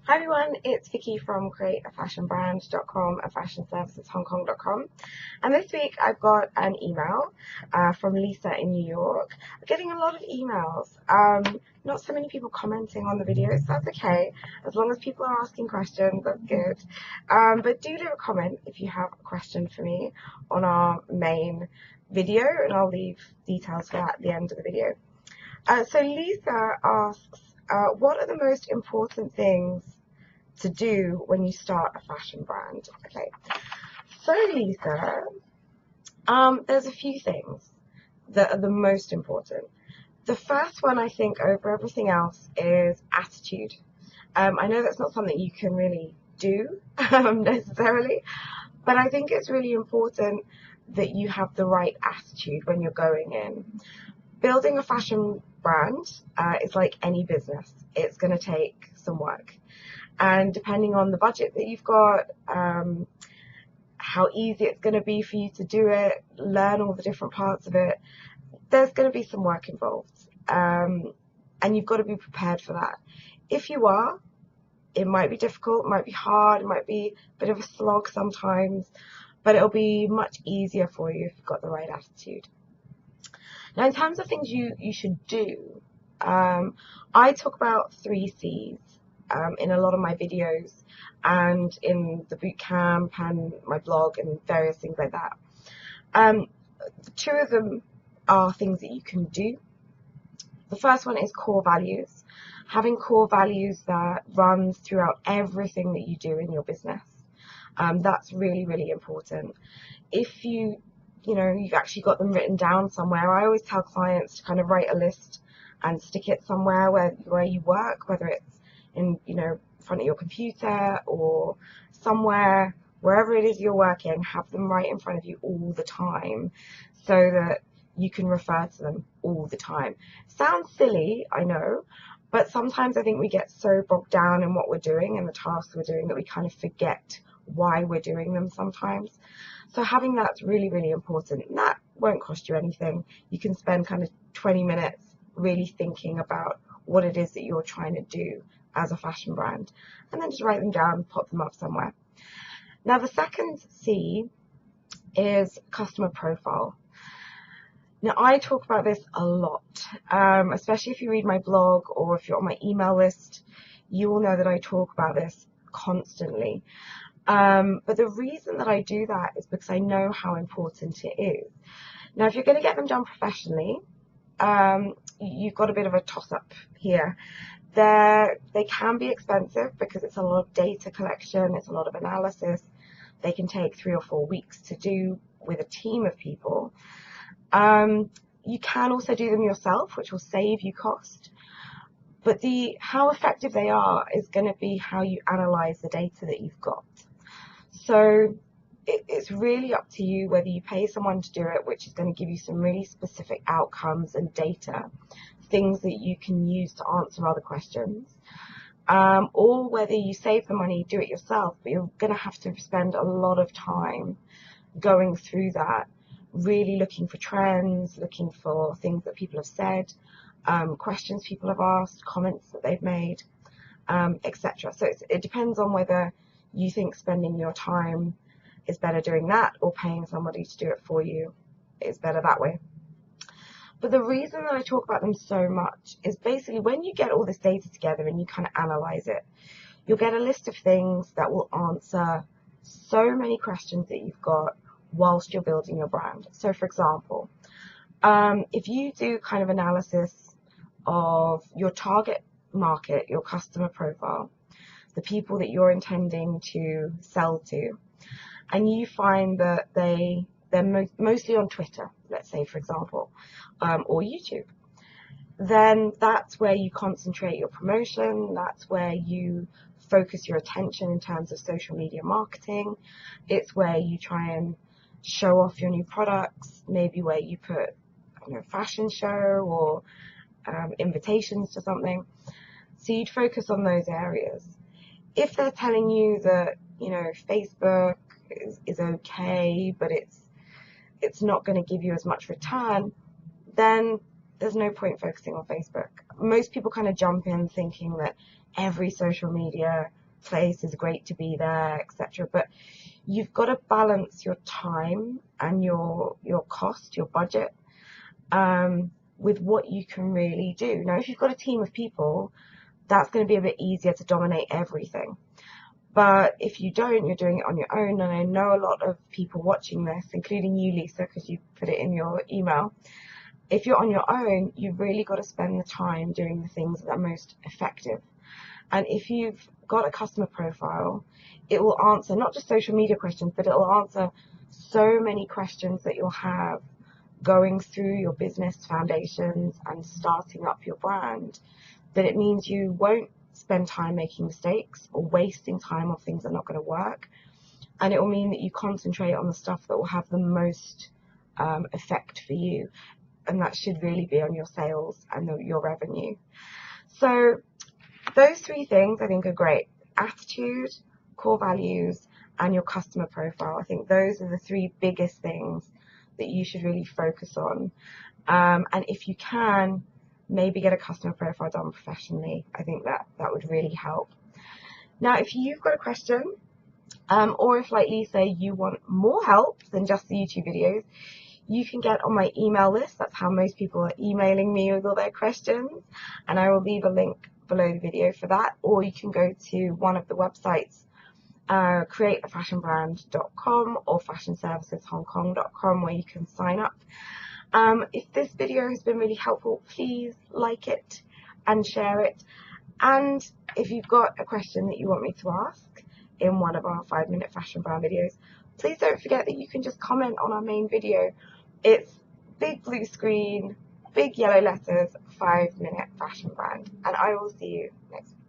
Hi everyone, it's Vicky from createafashionbrand.com and fashionserviceshongkong.com. And this week I've got an email from Lisa in New York. I'm getting a lot of emails. Not so many people commenting on the videos, that's okay. As long as people are asking questions, that's good. But do leave a comment if you have a question for me on our main video, and I'll leave details for that at the end of the video. So Lisa asks, what are the most important things to do when you start a fashion brand? Okay, so Lisa, there's a few things that are the most important. The first one, I think, over everything else is attitude. I know that's not something you can really do necessarily, but I think it's really important that you have the right attitude when you're going in. Building a fashion brand is like any business. It's going to take some work. And depending on the budget that you've got, how easy it's going to be for you to do it, learn all the different parts of it, there's going to be some work involved. And you've got to be prepared for that. If you are, it might be difficult, it might be hard, it might be a bit of a slog sometimes, but it'll be much easier for you if you've got the right attitude. Now, in terms of things you should do, I talk about 3 C's in a lot of my videos and in the bootcamp and my blog and various things like that. 2 of them are things that you can do. The first one is core values. Having core values that runs throughout everything that you do in your business. That's really, really important. If you've actually got them written down somewhere. I always tell clients to kind of write a list and stick it somewhere where you work, whether it's in front of your computer or somewhere, wherever it is you're working, have them right in front of you all the time so that you can refer to them all the time. Sounds silly, I know, but sometimes I think we get so bogged down in what we're doing and the tasks we're doing that we kind of forget why we're doing them sometimes. So having that's really, really important. And that won't cost you anything. You can spend kind of 20 minutes really thinking about what it is that you're trying to do as a fashion brand, and then just write them down, pop them up somewhere. Now, the second C is customer profile. Now, I talk about this a lot, especially if you read my blog or if you're on my email list, you will know that I talk about this constantly. But the reason that I do that is because I know how important it is. Now, if you're going to get them done professionally, you've got a bit of a toss-up here. They can be expensive because it's a lot of data collection, it's a lot of analysis. They can take 3 or 4 weeks to do with a team of people. You can also do them yourself, which will save you cost. But how effective they are is going to be how you analyze the data that you've got. So it's really up to you whether you pay someone to do it, which is going to give you some really specific outcomes and data, things that you can use to answer other questions, or whether you save the money, do it yourself, but you're going to have to spend a lot of time going through that, really looking for trends, looking for things that people have said, questions people have asked, comments that they've made, etc. So it depends on whether you think spending your time is better doing that or paying somebody to do it for you is better that way. But the reason that I talk about them so much is basically when you get all this data together and you kind of analyze it, you'll get a list of things that will answer so many questions that you've got whilst you're building your brand. So for example, if you do kind of analysis of your target market, your customer profile, the people that you're intending to sell to, and you find that they're mostly on Twitter, let's say, for example, or YouTube, then that's where you concentrate your promotion. That's where you focus your attention in terms of social media marketing. It's where you try and show off your new products, maybe where you put fashion show or invitations to something. So you'd focus on those areas. If they're telling you that Facebook is okay, but it's not going to give you as much return, then there's no point focusing on Facebook. Most people kind of jump in thinking that every social media place is great to be there, etc. But you've got to balance your time and your cost, your budget, with what you can really do. Now, if you've got a team of people, that's going to be a bit easier to dominate everything. But if you don't, you're doing it on your own. And I know a lot of people watching this, including you, Lisa, because you put it in your email. If you're on your own, you've really got to spend the time doing the things that are most effective. And if you've got a customer profile, it will answer not just social media questions, but it will answer so many questions that you'll have going through your business foundations and starting up your brand, that it means you won't spend time making mistakes or wasting time on things that are not going to work. And it will mean that you concentrate on the stuff that will have the most effect for you. And that should really be on your sales and your revenue. So those three things I think are great: attitude, core values, and your customer profile. I think those are the three biggest things that you should really focus on. And if you can, maybe get a customer profile done professionally. I think that would really help. Now, if you've got a question, or if, like Lisa, you want more help than just the YouTube videos, you can get on my email list. That's how most people are emailing me with all their questions. And I will leave a link below the video for that. Or you can go to one of the websites, createafashionbrand.com or fashionserviceshongkong.com, where you can sign up. If this video has been really helpful, please like it and share it. And if you've got a question that you want me to ask in one of our 5-minute fashion brand videos, please don't forget that you can just comment on our main video. It's big blue screen, big yellow letters, 5-minute fashion brand. And I will see you next week.